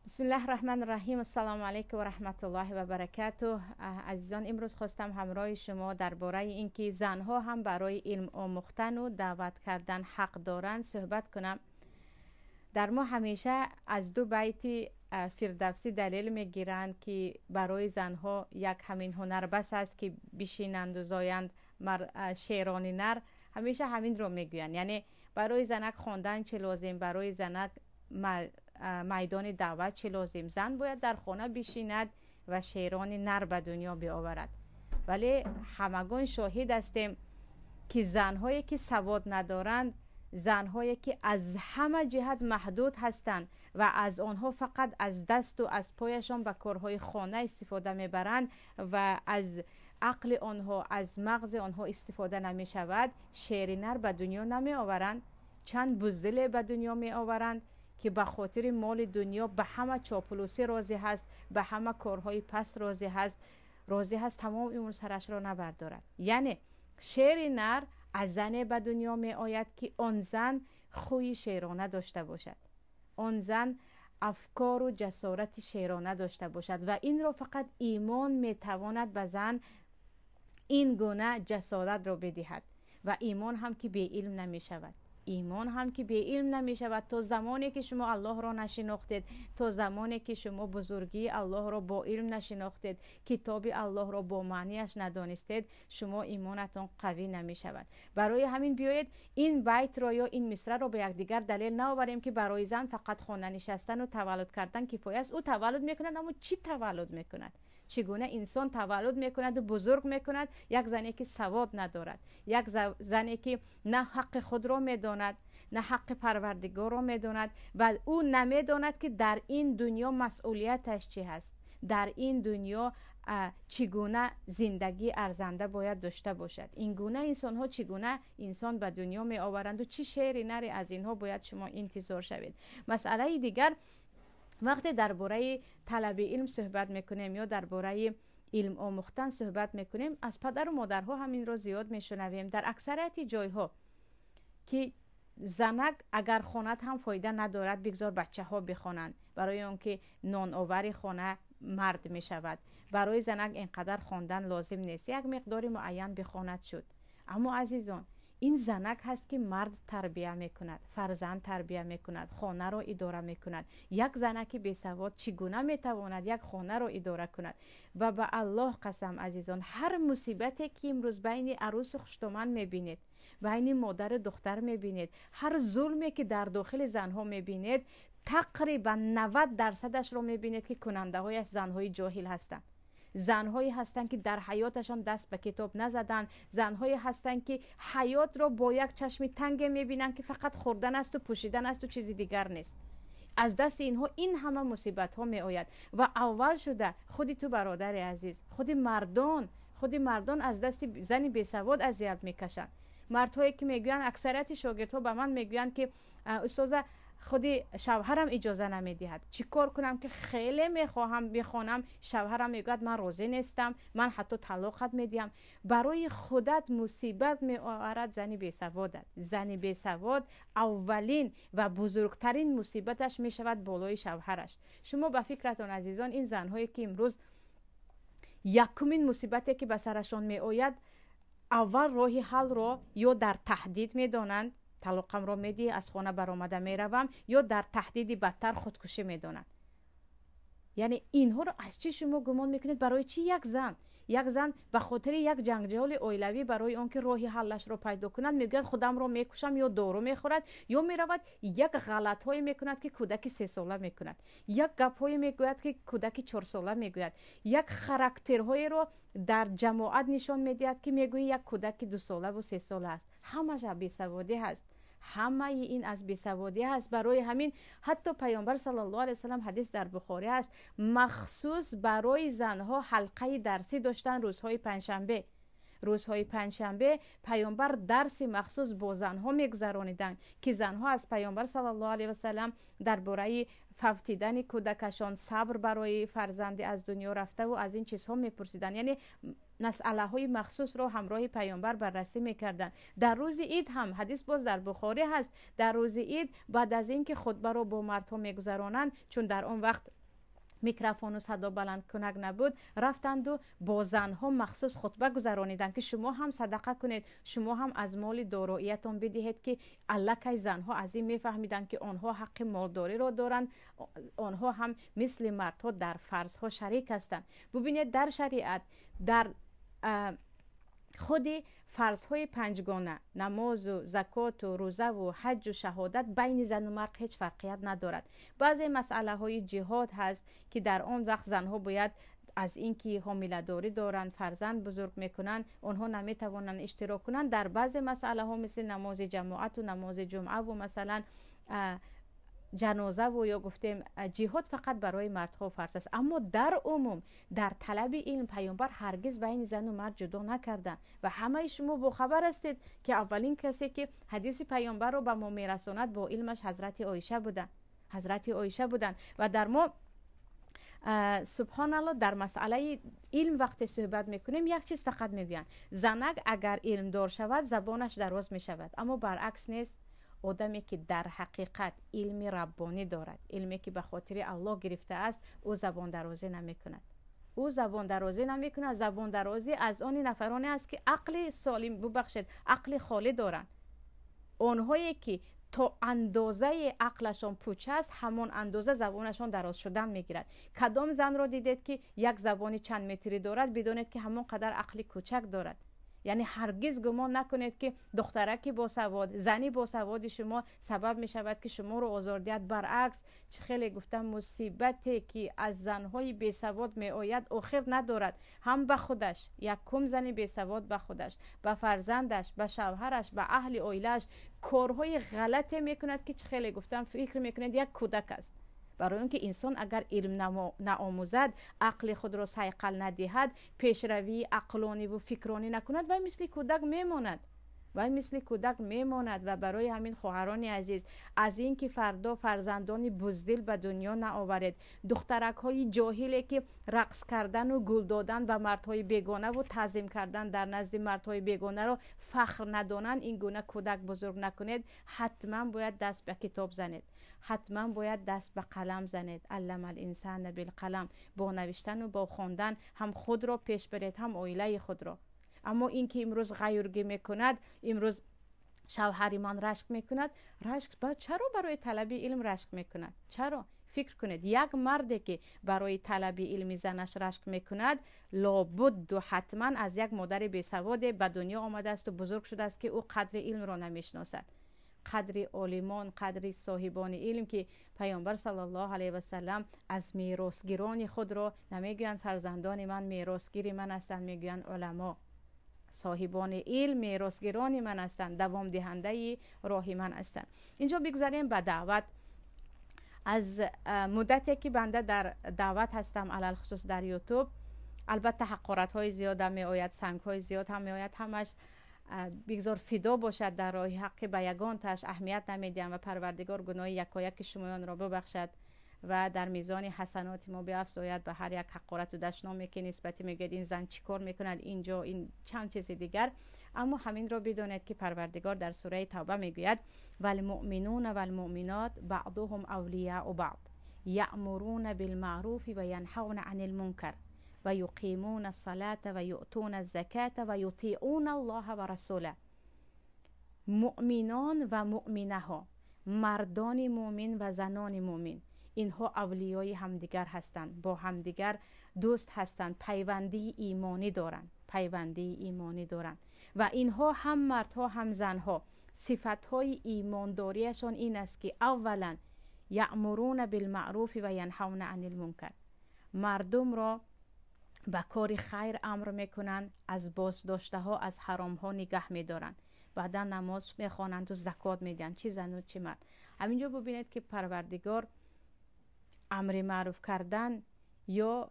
بسم الله الرحمن الرحیم. السلام علیکم و رحمت الله و برکاته. عزیزان، امروز خواستم همراه شما درباره اینکه زنها هم برای علم آموختن و دعوت کردن حق دارند صحبت کنم. در ما همیشه از دو بیت فردوسی دلیل میگیرند که برای زنها یک همین هنر بس است که بشینند و زایند شیران نر. همیشه همین رو میگویند، یعنی برای زنک خواندن چه لازم، برای زنک میدان دعوت چه لازم. زن باید در خانه بشیند و شیران نر به دنیا بیاورد. ولی همگان شاهد هستیم که زنهایی که سواد ندارند، زنهایی که از همه جهت محدود هستند و از آنها فقط از دست و از پایشان به کارهای خانه استفاده میبرند و از عقل آنها، از مغز آنها استفاده نمی شود، شیر نر به دنیا نمی آورند. چند بزدل به دنیا می آورند که به خاطر مال دنیا به همه چاپلوسی راضی هست، به همه کارهای پست راضی هست تمام عمر سرش را نبردارد. یعنی شیر نر از زن به دنیا می آید که آن زن خوی شیرانه داشته باشد، آن زن افکار و جسارت شیرانه داشته باشد و این را فقط ایمان می تواند به زن این گونه جسارت را بدهد. و ایمان هم که به علم نمی شود، ایمان هم که به علم نمی شود. تا زمانی که شما الله را نشناختید، تا زمانی که شما بزرگی الله را با علم نشناختید، کتاب الله را با معنیش ندانستید، شما ایمانتان قوی نمی شود. برای همین بیایید این بیت را یا این مصرع را به یک دیگر دلیل نآوریم که برای زن فقط خانه نشستن و تولد کردن کفایه است. او تولد میکند، اما چی تولد میکند؟ چگونه انسان تولد میکند و بزرگ میکند؟ یک زنی که سواد ندارد، یک زنی که نه حق خود را میداند، نه حق پروردگار را میداند و او نمیداند که در این دنیا مسئولیتش چی هست، در این دنیا چگونه زندگی ارزنده باید داشته باشد. این گونه انسان ها چگونه انسان به دنیا می آورند و چی شیر نری از اینها باید شما انتظار شوید. مسئله دیگر، وقتی درباره طلب علم صحبت میکنیم یا درباره علم آموختن صحبت میکنیم، از پدر و مادرها همین رو زیاد میشنویم در اکثریت جایها که زنک اگر خواند هم فایده ندارد، بگذار بچه ها بخوانند، برای اونکه نان آوری خانه مرد می شود. برای زنک اینقدر خواندن لازم نیست، یک مقدار معین بخواند شد. اما عزیزان، این زنک هست که مرد تربیه میکند، فرزند تربیه میکند، خانه را اداره میکند. یک زنک بی سواد چگونه میتواند یک خانه را اداره کند؟ و به الله قسم عزیزان، هر مصیبتی که امروز بین عروس و خشتومن میبینید، بین مادر و دختر میبینید، هر ظلمی که در داخل زنها میبینید، تقریبا 90% رو میبینید که کننده هایش زنهای جاهل هستند. زنهایی هستند که در حیاتشان دست به کتاب نزدن، زنهایی هستند که حیات را با یک چشم تنگ میبینند که فقط خوردن است و پوشیدن است و چیزی دیگر نیست. از دست اینها این همه مصیبت ها می آید و اول شده خودی تو برادر عزیز، خودی مردان از دست زنی بی سواد اذیت میکشند. مردهایی که میگویند، اکثریت شاگردها به من میگویند که استاد خودی شوهرم اجازه نمیدهد، چی کار کنم که خیلی میخواهم بخوانم، شوهرم میگوید من راضی نیستم، من حتی طلاقت میدیم. برای خودت مصیبت میآورد زنی بیسوادت. زنی بیسواد اولین و بزرگترین مصیبتش میشود بالای شوهرش. شما به فکرتان عزیزان، این زنهایی که امروز یکمین مصیبتی که به سرشان میآید، اول راه حل را یا در تهدید میدانند، طلاقم را میدی، از خانه برآمده میروم، یا در تهدید بدتر خودکشی میدانند. یعنی اینها رو از چی شما گمان میکنید؟ برای چی یک زن به خاطر یک جنجال اویلوی برای اون که راه حلش رو پیدا کند میگه خودم رو میکشم، یا دارو میخورد، یا میرود یک غلط های میکند که کودک 3 ساله میکند، یک گپ های میگوید که کودک 4 ساله میگوید، یک خاراکترهای رو در جماعت نشان میدهد که میگوید یک کودک 2 ساله و 3 ساله است. همش بیسوادی هست، همه این از بیسوادی هست. برای همین حتی پیامبر صلی الله علیه و سلم حدیث در بخاری است، مخصوص برای زنها حلقه درسی داشتن روزهای پنجشنبه پیامبر درس مخصوص با زنها میگذرانیدند که زنها از پیامبر صلی الله علیه و سلم درباره فوتیدن کودکشان، صبر برای فرزند از دنیا رفته و از این چیزها میپرسیدند. یعنی مسئله های مخصوص رو همراه پیامبر بررسی میکردن. در روز عید هم حدیث باز در بخاری هست، در روز عید بعد از اینکه خطبه رو با مردم میگذرانند، چون در اون وقت میکروفون و صدا بلند کنک نبود، رفتند و با زنها مخصوص خطبه گذرانیدند که شما هم صدقه کنید، شما هم از مال داراییتون بدهید، که الکی زنها از این میفهمیدند که آنها حق مالداری رو دارند، آنها هم مثل مردها در فرضها شریک هستند. ببینید در شریعت، در خودی فرض‌های پنجگانه، نماز و زکات و روزه و حج و شهادت، بین زن و مرد هیچ فرقیت ندارد. بعضی مسئله های جهاد هست که در آن وقت زنها باید از اینکه حامله داری دارند، فرزند بزرگ میکنند، آنها نمیتوانند اشتراک کنند در بعضی مسئله ها مثل نماز جماعت و نماز جمعه و مثلا جنازه و یا گفتیم جهاد فقط برای مردها فرض است. اما در عموم در طلب علم پیامبر هرگز بین زن و مرد جدا نکردن و همه شما با خبر هستید که اولین کسی که حدیث پیامبر رو به ما میرساند با علمش حضرت عایشه بودن. و در ما سبحان الله در مسئله علم وقت صحبت میکنیم یک چیز فقط میگوین، زنک اگر علم دار شود زبانش دراز میشود، اما برعکس نیست. آدمی که در حقیقت علم ربانی دارد، علمی که به خاطر الله گرفته است، او زبان درازی نمی کند. زبان درازی از آن نفرانی است که عقل سالم، عقل خالی دارند. آنهایی که تا اندازه عقلشان پوچ است، همون اندازه زبانشان دراز شدن میگیرد. کدام زن را دیدید که یک زبانی چند متری دارد، بدونید که همون قدر عقل کوچک دارد. یعنی هرگز گمان نکنید که دخترکی با سواد، زنی با سواد شما سبب می شود که شما رو آزاردهد. برعکس، چه خیلی گفتم مصیبتی که از زنهای بی سواد می آید آخر ندارد. هم به خودش، یک کم زنی بی سواد به خودش، به فرزندش، به شوهرش، به اهل عائله‌اش کارهای غلطی می کند که چه خیلی گفتم فکر می کند یک کودک است. برای اینکه انسان اگر علم نآموزد، عقل خود را صیقل ندهد، پیشروی عقلانی و فکرانی نکند، و مثل کودک میماند. و برای همین خواهران عزیز، از این که فردا فرزندان بزدل به دنیا نآورید، دخترک های جاهلی که رقص کردن و گل دادن به مردهای بیگانه و تعظیم کردن در نزد مردهای بیگانه را فخر ندانند، این گونه کودک بزرگ نکنید. حتما باید دست به کتاب زنید، حتما باید دست به قلم زنید. علم الانسان بالقلم، با نوشتن و با خواندن هم خود را پیش برید، هم عائله خود را. اما این که امروز غیورگی میکند، امروز شوهری من رشک میکند، چرا برای طلب علم رشک میکند؟ چرا؟ فکر کنید یک مردی که برای طلب علم زنش رشک میکند، لابد و حتما از یک مادر بیسواد به دنیا آمده است و بزرگ شده است که او قدر علم را نمیشناسد. قدر عالمان، قدر صاحبان علم که پیامبر صلی الله علیه و سلم از میراثگیران خود را نمیگویند فرزندان من میراثگیر من هستند، میگویند علما. صاحبان علم میراثگیران من هستند، دوام دهنده راه من هستند. اینجا بگذاریم به دعوت. از مدتی که بنده در دعوت هستم، علل خصوص در یوتیوب، البته حقارت های زیاد هم می آید، سنگ های زیاد هم می آید، همش بگذار فدا باشد در راه حق به یگان تاش اهمیت نمیدیم و پروردگار گناه یکایک شمایان را ببخشد و در میزان حسنات ما بیافزاید به هر یک حقارت و دشنامی که نسبتی میگید این زن چیکار میکند اینجا، این چند چیز دیگر. اما همین را بدانید که پروردگار در سوره توبه میگوید والمؤمنون والمؤمنات بعضهم اولیاء بعض یأمرون بالمعروف و ینهون عن المنکر و یقیمون الصلاة و یؤتون الزکاة و یطیعون الله و رسوله. مؤمنان و مؤمنه ها، مردان مؤمن و زنان مؤمن، اینها اولیای همدیگر هستند، با همدیگر دوست هستند، پیوندی ایمانی دارند و اینها هم مردها هم زنها صفتهای ایمانداریشان این است که اولا یأمرون بالمعروف و ینهون عن المنکر، مردم را به کار خیر امر میکنند، از بازداشته ها از حرام ها نگه میدارند، بعدا نماز میخوانند و زکات میدن، چی زن و چی مرد. همینجا ببینید که پروردگار امر معروف کردن یا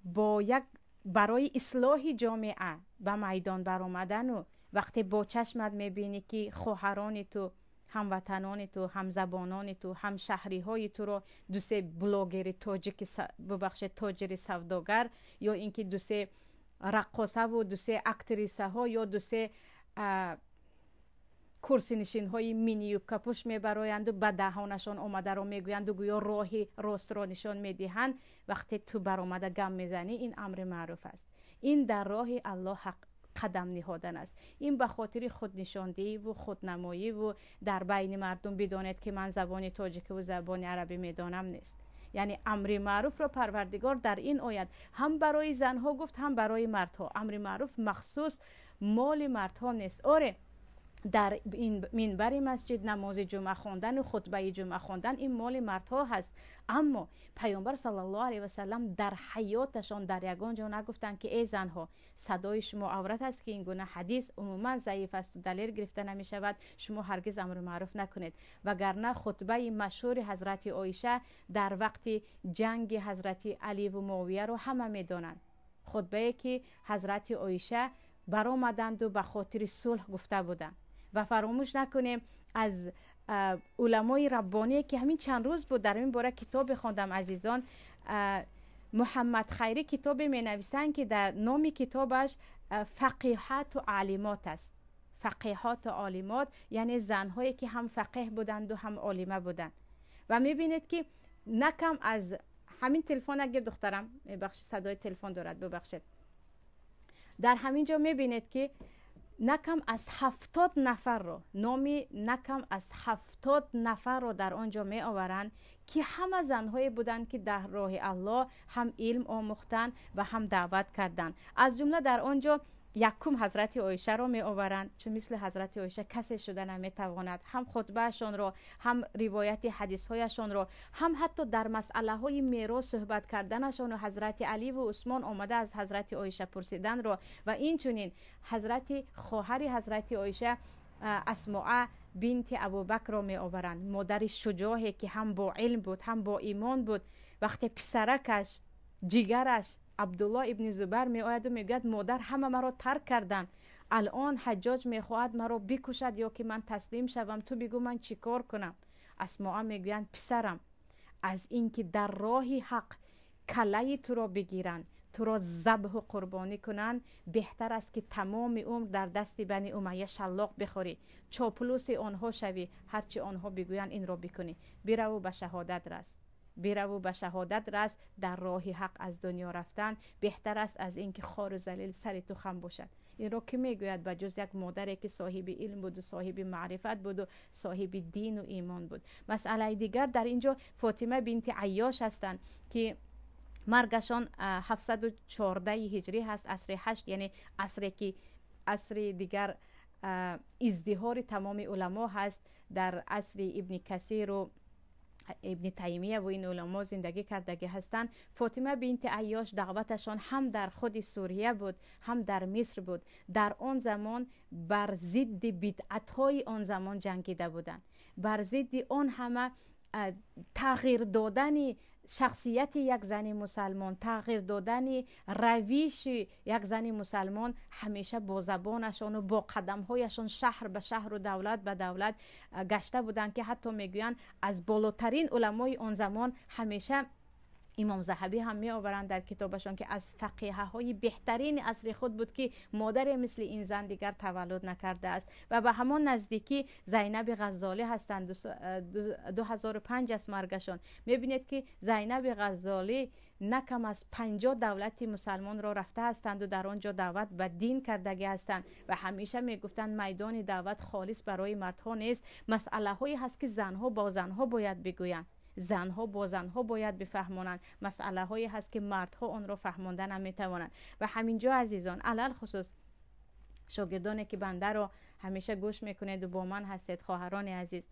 با یک برای اصلاح جامعه به میدان برآمدن و وقتی با چشمت میبینی که خواهران تو، هموطنان تو، همزبانان تو، هم شهری های تو رو دوسه بلاگر تاجر سوداگر یا اینکه دوسه رقاصه و دو سه اکتریسه ها یا دو سه کرسی نشین های مینی و کپوش میبرایند و به دهانشان آمده رو میگویند و گویا راهی راست را نشان میدهند. وقتی تو بر آمده گم میزنی این امر معروف است. این در راه الله حق قدم نهادن است. این به خاطر خود نشاندهی و خودنمایی و در بین مردم بدانید که من زبان تاجیک و زبان عربی میدانم نیست. یعنی امر معروف را پروردگار در این آیت هم برای زنها گفت هم برای مردها. امر معروف مخصوص مال مردها نیست. آره در این منبر مسجد نماز جمعه خواندن و خطبه جمعه خواندن این مال مردها هست، اما پیامبر صلی الله علیه و سلم در حیاتشان در یگان جا نگفتند که ای زنها صدای شما عورت است، که این گونه حدیث عموما ضعیف است و دلیل گرفته نمی شود، شما هرگز امر معروف نکنید. وگرنه خطبه مشهور حضرت عایشه در وقت جنگ حضرت علی و معاویه رو همه میدانند. خطبه که حضرت عایشه برآمدند و به خاطر صلح گفته بودند. و فراموش نکنیم از علمای ربانی که همین چند روز بود در این باره کتاب خواندم عزیزان، محمد خیری کتاب می نویسند که در نام کتابش فقیهات و عالمات است. فقیهات و عالمات یعنی زنهایی که هم فقیه بودند و هم عالمه بودند. و می بینید که نکم از همین تلفن، اگر دخترم ببخشید صدای تلفن دارد ببخشید، در همین جا می بینید که نکم از 70 نفر رو نامی نکم از 70 نفر رو در آنجا می آورند که همه زنهایی بودند که در راه الله هم علم آموختند و هم دعوت کردند. از جمله در آنجا یکم حضرت عایشه رو می آورند، چون مثل حضرت عایشه کسی شده نمی تواند. هم خطبهشان رو، هم روایت حدیث هایشان رو، هم حتی در مسئله های میراث صحبت کردنشان و حضرت علی و عثمان آمده از حضرت عایشه پرسیدن رو. و این چنین حضرت خواهر حضرت عایشه اسماء بنت ابوبکر رو می آورند، مادر شجاعی که هم با علم بود هم با ایمان بود. وقتی پسرکش جیگرش عبدالله ابن زبیر می آید و می گوید مادر همه مرا ترک کردند، الان حجاج می خواهد مرا بکشد یا که من تسلیم شوم، تو بگو من چی کار کنم؟ اسماء می گویند پسرم، از اینکه در راه حق کله تو را بگیرند، تو را ذبح و قربانی کنند، بهتر است که تمام عمر در دست بنی امیه شلاق بخوری، چاپلوس آنها شوی، هرچی آنها بگویند این را بکنی. برو به شهادت رس، برو به شهادت رس. در راه حق از دنیا رفتن بهتر است از اینکه خار و ذلیل سر تو خم باشد. این را که میگوید به جز یک مادری که صاحب علم بود و صاحب معرفت بود و صاحب دین و ایمان بود. مسئله دیگر در اینجا فاطمه بنت عیاش هستند که مرگشان 714 هجری هست، عصر 8، یعنی عصری که عصر دیگر ازدهار تمام علما هست. در عصر ابن کثیر و ابن تیمیه و این علما زندگی کردگی هستند. فاطمه بنت عیاش دعوتشان هم در خود سوریه بود هم در مصر بود. در آن زمان بر ضد بدعت‌های آن زمان جنگیده بودند، بر ضد آن همه تغییر دادن شخصیت یک زن مسلمان، تغییر دادن رویش یک زن مسلمان، همیشه با زبانشان و با قدمهایشان شهر به شهر و دولت به دولت گشته بودند، که حتی میگویند از بالاترین علمای آن زمان همیشه امام ذهبی هم می آورند در کتابشان که از فقیه های بهترین عصر خود بود که مادر مثل این زن دیگر تولد نکرده است. و به همان نزدیکی زینب غزالی هستند، 2005 است مرگشان. می بینید که زینب غزالی نکم از 50 دولت مسلمان را رفته هستند و در آنجا دعوت به دین کردگی هستند و همیشه می گفتند میدان دعوت خالص برای مردها نیست، مسئله هایی هست که زنها با زنها باید بگویند، زنها با زنها باید بفهمانند، مسئله هایی هست که مردها آن را فهمانده نمیتوانند. و همینجا عزیزان، علل خصوص شاگردانی که بنده را همیشه گوش میکنید و با من هستید، خواهران عزیز،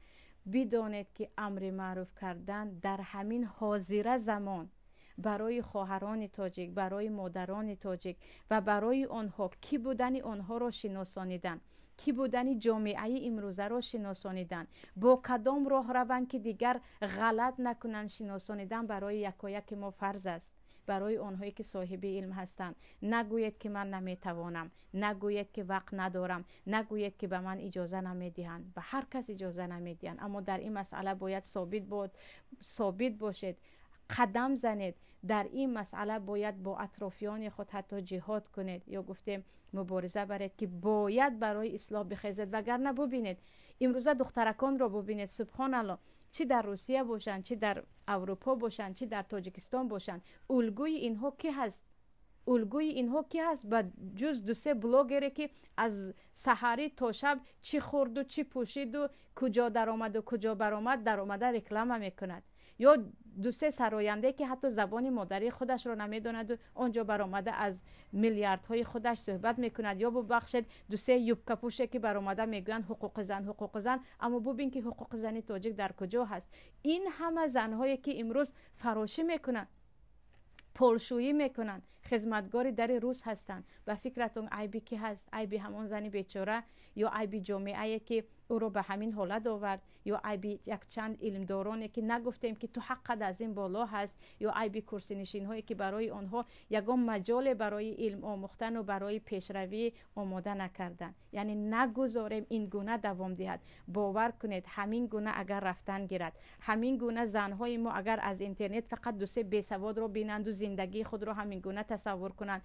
بدانید که امر معروف کردن در همین حاضر زمان برای خواهران تاجیک، برای مادران تاجیک و برای آنها کی بودن آنها را شناسانیدن، کی بودن جامعه امروزه را شناسانیدن، با کدام راه روند که دیگر غلط نکنن شناسانیدن برای یکایک ما فرض است. برای آنهایی که صاحب علم هستند نگوید که من نمیتوانم، نگوید که وقت ندارم، نگوید که به من اجازه نمیدهند. به هر کس اجازه نمیدهند، اما در این مسئله باید ثابت باشید. قدم زنید. در این مسئله باید با اطرافیان خود حتی جهاد کنید یا گفتیم مبارزه برید که باید برای اصلاح بخیزید. وگرنه ببینید امروزه دخترکان رو ببینید سبحان الله، چی در روسیه باشن، چی در اروپا باشن، چی در تاجیکستان باشن، الگوی اینها کی هست؟ الگوی اینها کی هست؟ با جز دو سه بلاگره که از سحری تا شب چی خورد و چی پوشید و کجا در آمد و کجا برآمد در آمده رکلام میکند، یا دو سه سراینده که حتی زبان مادری خودش رو نمیداند و آنجا برآمده از میلیاردهای خودش صحبت میکند، یا ببخشید دو سه یوبکا پوشه که برآمده میگن حقوق زن حقوق زن، اما ببین که حقوق زنی تاجیک در کجا هست؟ این همه زنهایی که امروز فراشی میکنن، پولشویی میکنن، خدمتگاری در روز هستند. به فکرتون عیبی که هست؟ عیبی همون زنی بیچاره یا عیبی جامعه که او رو به همین حالت آورد، یا عیبی یک چند علمدارانی که نگفتیم که تو حقت از این بالا هست، یا عیبی کرسی نشین هایی که برای آنها یگان مجال برای علم آموختن و برای پیشروی آماده نکردن. یعنی نگذاریم این گونه دوام دهد. باور کنید همین گونه اگر رفتن گیرد، همین گونه زنهای ما اگر از اینترنت فقط دو سه بیسواد رو بینند و زندگی خود رو همین گونه تصور کنند،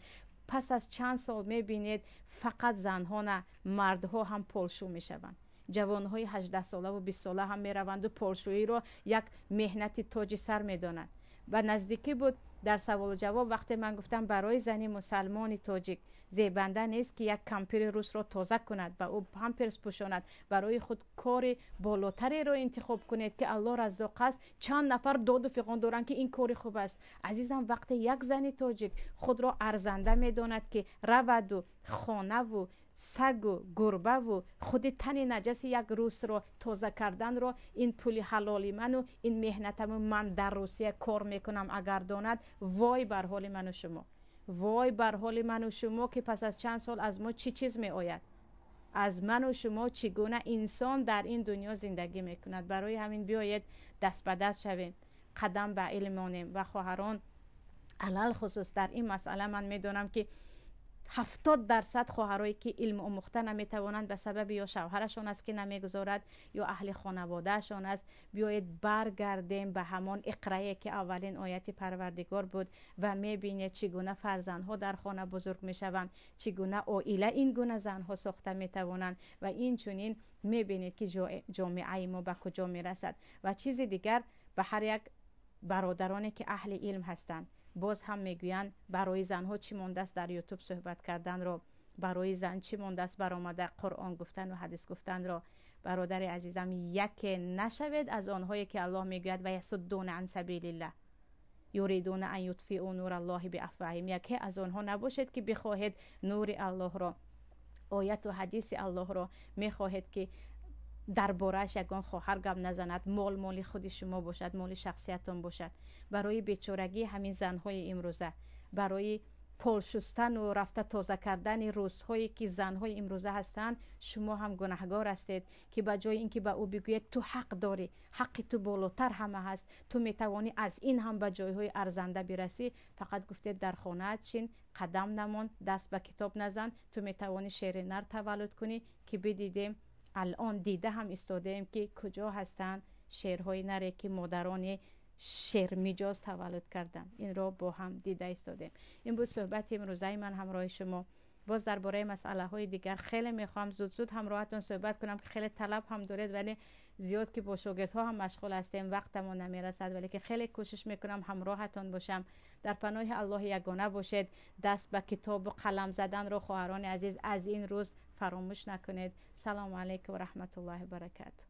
پس از چند سال میبینید فقط زنها نه مردها هم پولشو میشوند. جوانهای 18 ساله و 20 ساله هم میروند و پولشویی رو یک مهنتی تاج سر میدانند. و نزدیکی بود در سوال و جواب وقتی من گفتم برای زنی مسلمان تاجیک زیبنده نیست که یک کمپیر روس رو تازه کند و او پمپرس پوشاند، برای خود کار بالاتری رو انتخاب کنید که الله رزاق است. چند نفر داد و فغان دارن که این کاری خوب است. عزیزم وقتی یک زنی تاجیک خود را ارزنده میداند که رود و خانه و سگ و گربه و خود تن نجس یک روز رو تازه کردن رو این پول حلالی من و این مهنتم من در روسیه کار میکنم اگر داند، وای بر حال من و شما، وای بر حال من و شما که پس از چند سال از ما چی چیز می آید، از من و شما چگونه انسان در این دنیا زندگی میکند. برای همین بیایید دست به دست شویم، قدم به علم مانیم. و خواهران علل خصوص در این مسئله من میدونم که 70% خواهرایی که علم آموخته نمیتوانند به سبب یا شوهرشان است که نمیگذارد یا اهل خانوادهشان است. بیایید برگردیم به همان اقرایی که اولین آیت پروردگار بود و میبینید چگونه فرزندها در خانه بزرگ میشوند، چگونه عائله این گونه زنها ساخته میتوانند و این چنین میبینید که جامعه ما به کجا میرسد. و چیز دیگر به هر یک برادرانی که اهل علم هستند باز هم میگویند برای زنها چی مونده است در یوتیوب صحبت کردن رو، برای زن چی مونده است برآمده قرآن گفتن و حدیث گفتن را. برادر عزیزم یک نشوید از آنهایی که الله میگوید و یصدون عن سبیل الله یریدون ان یطفئوا نور الله بافواههم، یکی از آنها نباشید که بخواهید نور الله را، آیت و حدیث الله را میخواهید که درباره‌اش یگان خواهر گپ نزند، مال خود شما باشد، مال شخصیتتون باشد. برای بیچارگی همین زنهای امروزه، برای پول شستن و رفته تازه کردن روزهایی که زنهای امروزه هستند، شما هم گناهگار هستید که به جای اینکه به او بگویید تو حق داری، حق تو بالاتر همه هست، تو میتوانی از این هم به جایهای ارزنده برسی، فقط گفتید در خانه چین، قدم نمان، دست به کتاب نزن، تو میتوانی شیر نر تولد کنی که بدیدیم الان دیده هم استادیم که کجا هستند شیرهای نره که مادران شیر میجاز تولد کردن. این را با هم دیده استادیم. این بود صحبت امروزه من همراه شما. باز درباره مسئله های دیگر خیلی میخوام زود همراهتون صحبت کنم که خیلی طلب هم دارید، ولی زیاد که با شاگردها هم مشغول هستیم وقتمون نمیرسد، ولی که خیلی کوشش میکنم همراهتون باشم. در پناه الله یگانه باشید. دست به کتاب و قلم زدن رو خواهران عزیز از این روز فراموش نکنید. سلام علیکم و رحمت الله و برکاته.